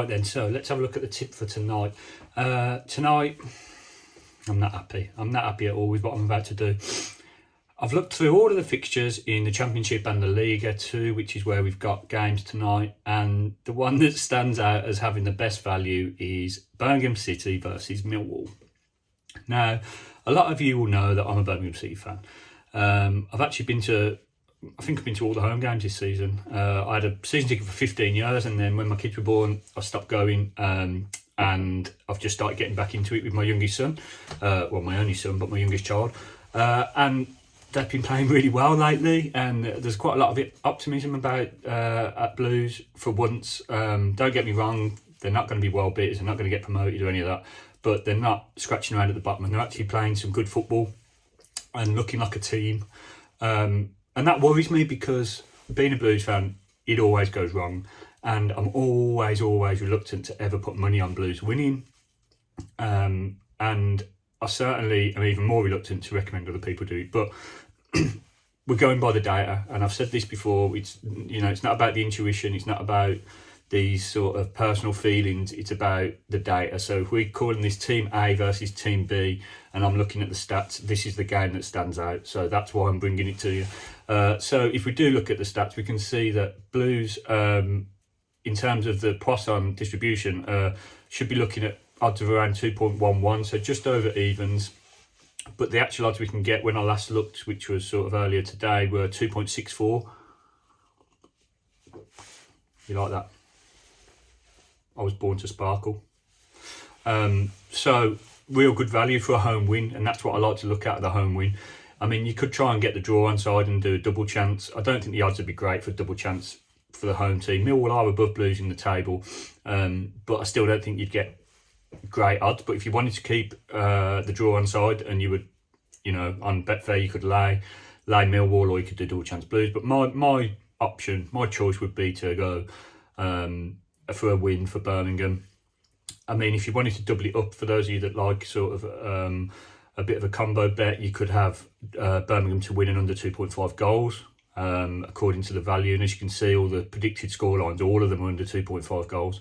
Right then, so let's have a look at the tip for tonight. Tonight, I'm not happy. I'm not happy at all with what I'm about to do. I've looked through all of the fixtures in the Championship and the Liga too, which is where we've got games tonight. And the one that stands out as having the best value is Birmingham City versus Millwall. Now, a lot of you will know that I'm a Birmingham City fan. I've actually been to all the home games this season. I had a season ticket for 15 years, and then when my kids were born, I stopped going. And I've just started getting back into it with my youngest son. Well, my only son, but my youngest child. And they've been playing really well lately, and there's quite a lot of optimism about at Blues for once. Don't get me wrong, they're not going to be world beaters, they're not going to get promoted or any of that, but they're not scratching around at the bottom, and they're actually playing some good football and looking like a team. And that worries me, because being a Blues fan, it always goes wrong, and I'm always reluctant to ever put money on Blues winning. And I certainly am even more reluctant to recommend other people do it, but we're going by the data, and I've said this before. It's not about the intuition, it's not about these sort of personal feelings, it's about the data. So if we're calling this Team A versus Team B, and I'm looking at the stats, this is the game that stands out. So that's why I'm bringing it to you. So if we do look at the stats, we can see that Blues, in terms of the Poisson distribution, should be looking at odds of around 2.11, so just over evens. But the actual odds we can get when I last looked, which was sort of earlier today, were 2.64. You like that? I was born to sparkle. So real good value for a home win, and that's what I like to look at the home win. I mean, you could try and get the draw on side and do a double chance. I don't think the odds would be great for a double chance for the home team. Millwall are above Blues in the table, but I still don't think you'd get great odds. But if you wanted to keep the draw on side, and you would, on Betfair you could lay Millwall, or you could do double chance Blues. But my choice would be to go for a win for Birmingham. I mean, if you wanted to double it up, for those of you that like sort of a bit of a combo bet, you could have Birmingham to win in under 2.5 goals, according to the value. And as you can see, all the predicted scorelines, all of them are under 2.5 goals.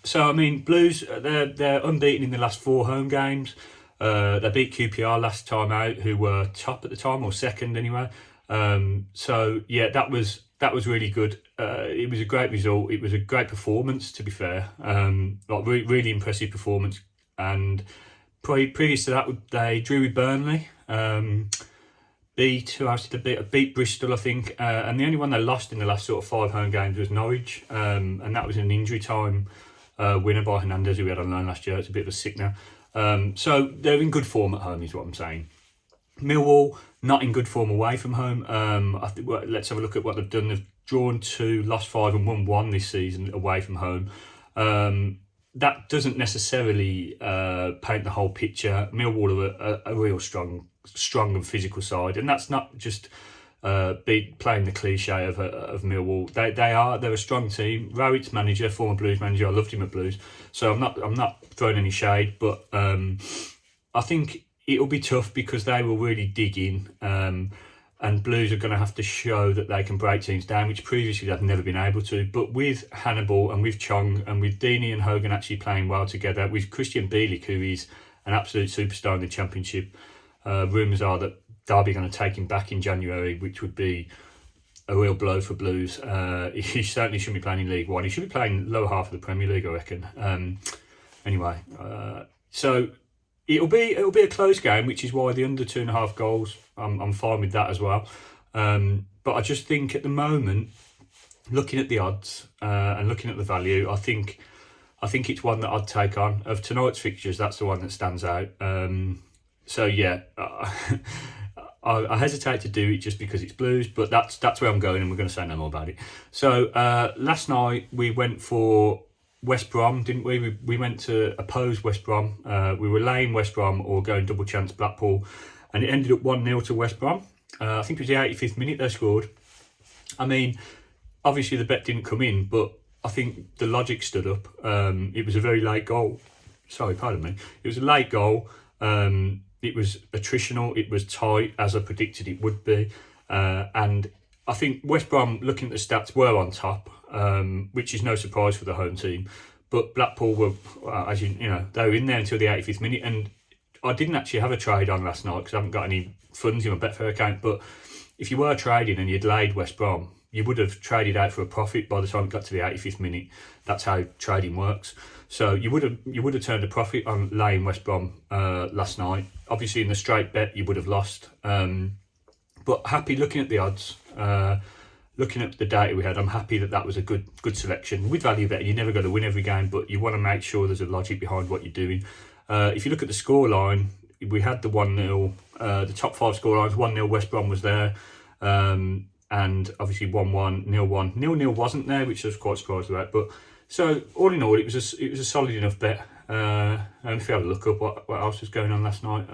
So I mean, Blues, they're unbeaten in the last 4 home games. They beat QPR last time out, who were top at the time, or second anyway. So yeah, that was really good. It was a great result. It was a great performance, to be fair. Really impressive performance. And previous to that, they drew with Burnley. Beat Bristol, I think, and the only one they lost in the last sort of 5 home games was Norwich, and that was an injury time winner by Hernandez, who we had on loan last year. It's a bit of a sickener. So they're in good form at home, is what I'm saying. Millwall, not in good form away from home. I think, let's have a look at what they've done. They've drawn 2, lost 5 and won 1 this season away from home. That doesn't necessarily paint the whole picture. Millwall are a real strong and physical side, and that's not just playing the cliche of Millwall. They're a strong team. Rowett's manager, former Blues manager, I loved him at Blues, so I'm not throwing any shade, but I think it'll be tough, because they will really dig in, and Blues are going to have to show that they can break teams down, which previously they've never been able to. But with Hannibal and with Chong and with Deeney and Hogan actually playing well together, with Christian Bielik, who is an absolute superstar in the Championship, rumours are that Derby are going to take him back in January, which would be a real blow for Blues. He certainly shouldn't be playing in League One. He should be playing lower half of the Premier League, I reckon. Anyway, so it'll be a close game, which is why the under 2.5 goals, I'm fine with that as well. But I just think at the moment, looking at the odds and looking at the value, I think it's one that I'd take on. Of tonight's fixtures, that's the one that stands out. So yeah, I hesitate to do it just because it's Blues, but that's where I'm going, and we're going to say no more about it. So last night we went for West Brom, didn't we? We went to oppose West Brom. We were laying West Brom or going double chance Blackpool, and it ended up 1-0 to West Brom. I think it was the 85th minute they scored. I mean, obviously the bet didn't come in, but I think the logic stood up. It was a very late goal. Sorry, pardon me. It was a late goal. It was attritional. It was tight, as I predicted it would be. And I think West Brom, looking at the stats, were on top. which is no surprise for the home team. But Blackpool were, as you know, they were in there until the 85th minute, and I didn't actually have a trade on last night because I haven't got any funds in my Betfair account. But if you were trading and you'd laid West Brom, you would have traded out for a profit by the time it got to the 85th minute. That's how trading works. So you would have turned a profit on laying West Brom last night. Obviously, in the straight bet, you would have lost. But happy looking at the odds, looking at the data we had. I'm happy that was a good selection. With value betting, you're never going to win every game, but you want to make sure there's a logic behind what you're doing. If you look at the scoreline, we had the 1-0, the top 5 scorelines. 1-0 West Brom was there. And obviously 1-1, 0-1. 0-0 wasn't there, which I was quite surprised about. But so all in all, it was a solid enough bet. And if you have a look up what else was going on last night,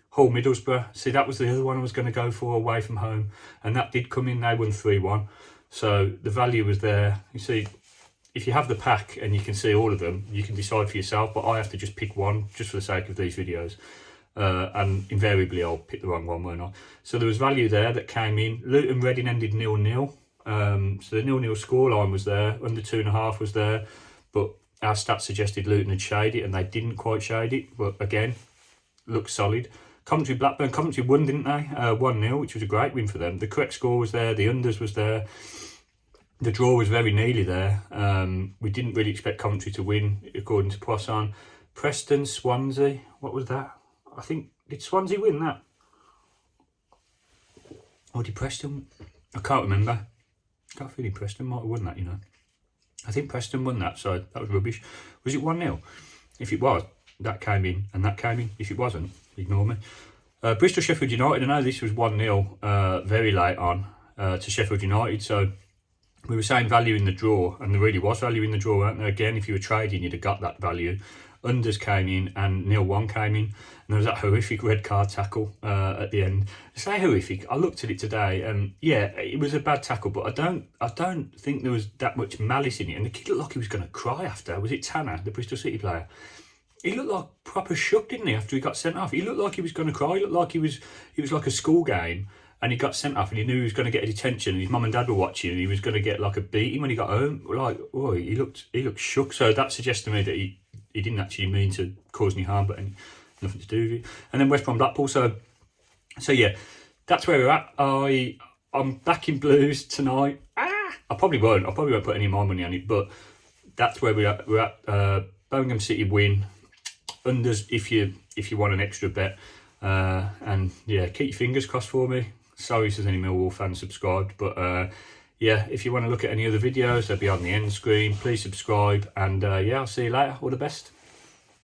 Hull Middlesbrough. See, that was the other one I was going to go for, away from home, and that did come in. They won 3-1, so the value was there. You see, if you have the pack and you can see all of them, you can decide for yourself. But I have to just pick one, just for the sake of these videos. And invariably I'll pick the wrong one, won't I? So there was value there that came in. Luton Reading ended 0-0. So the 0-0 scoreline was there, under 2.5 was there, but our stats suggested Luton had shaded it, and they didn't quite shade it, but again, looks solid. Coventry Blackburn, Coventry won, didn't they? 1-0, which was a great win for them. The correct score was there, the unders was there, the draw was very nearly there. We didn't really expect Coventry to win, according to Poisson. Preston, Swansea, what was that? I think, did Swansea win that? Or did Preston? I can't remember. I got a feeling Preston might have won that, you know. I think Preston won that, so that was rubbish. Was it 1-0? If it was, that came in and that came in. If it wasn't, ignore me. Bristol Sheffield United, I know this was 1-0 very late on to Sheffield United, so we were saying value in the draw, and there really was value in the draw, weren't there? Again, if you were trading, you'd have got that value. Unders came in and 0-1 came in, and there was that horrific red card tackle at the end. I say horrific, I looked at it today, and yeah, it was a bad tackle, but I don't think there was that much malice in it, and the kid looked like he was going to cry after. Was it Tanner, the Bristol City player? He looked like proper shook, didn't he, after he got sent off? He looked like he was going to cry. He looked like it was like a school game, and he got sent off, and he knew he was going to get a detention, and his mum and dad were watching, and he was going to get like a beating when he got home. Like, oh, he looked shook. So that suggests to me that he didn't actually mean to cause any harm, but nothing to do with it. And then West Brom Blackpool. So yeah, that's where we're at. I'm back in blues tonight. I probably won't put any more money on it, but that's where we're at. Birmingham City win. Unders if you want an extra bet. And yeah, keep your fingers crossed for me. Sorry if there's any Millwall fans subscribed, but yeah, if you want to look at any other videos, they'll be on the end screen. Please subscribe, and yeah, I'll see you later. All the best.